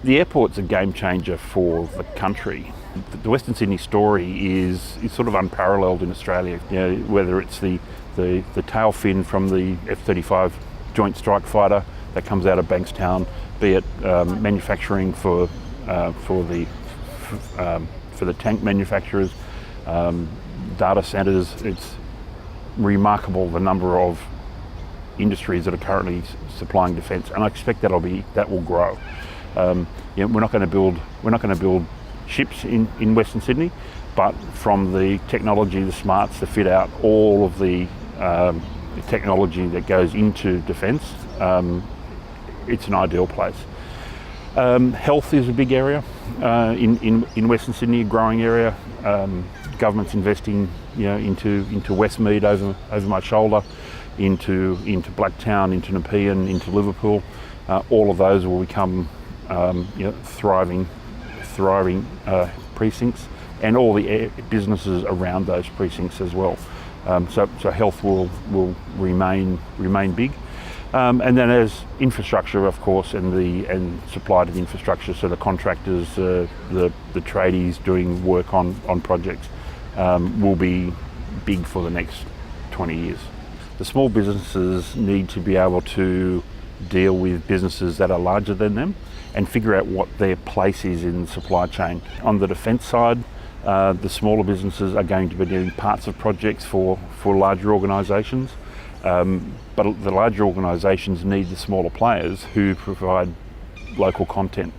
The airport's a game changer for the country. The Western Sydney story is sort of unparalleled in Australia. You know, whether it's the tailfin from the F-35 Joint Strike Fighter that comes out of Bankstown, be it manufacturing for the tank manufacturers, data centres. It's remarkable the number of industries that are currently supplying defence, and I expect that will grow. You know, we're not going to build ships in Western Sydney, but from the technology, the smarts, the fit out, all of the technology that goes into defence, it's an ideal place. Health is a big area in Western Sydney, a growing area. Government's investing, you know, into Westmead over my shoulder, into Blacktown, into Nepean, into Liverpool. All of those will become thriving precincts, and all the businesses around those precincts as well. So health will remain big. And then as infrastructure, of course, and supply to the infrastructure, so the contractors, the tradies doing work on projects, will be big for the next 20 years. The small businesses need to be able to deal with businesses that are larger than them and figure out what their place is in the supply chain. On the defence side, the smaller businesses are going to be doing parts of projects for larger organisations. But the larger organisations need the smaller players who provide local content.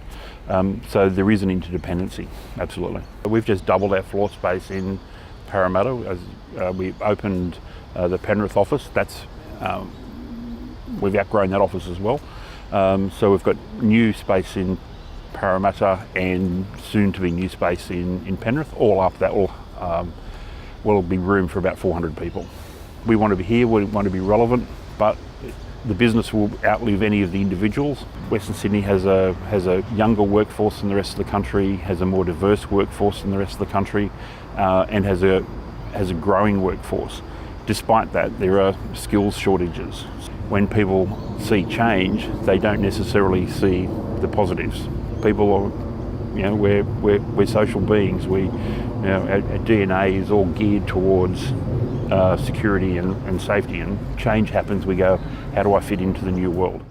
So there is an interdependency, absolutely. We've just doubled our floor space in Parramatta as we opened the Penrith office. We've outgrown that office as well. So we've got new space in Parramatta and soon to be new space in Penrith. All up that will be room for about 400 people. We want to be here, we want to be relevant, but the business will outlive any of the individuals. Western Sydney has a younger workforce than the rest of the country, has a more diverse workforce than the rest of the country, and has a growing workforce. Despite that, there are skills shortages. When people see change, they don't necessarily see the positives. People are, you know, we're social beings. Our DNA is all geared towards security and safety, and change happens, we go, how do I fit into the new world?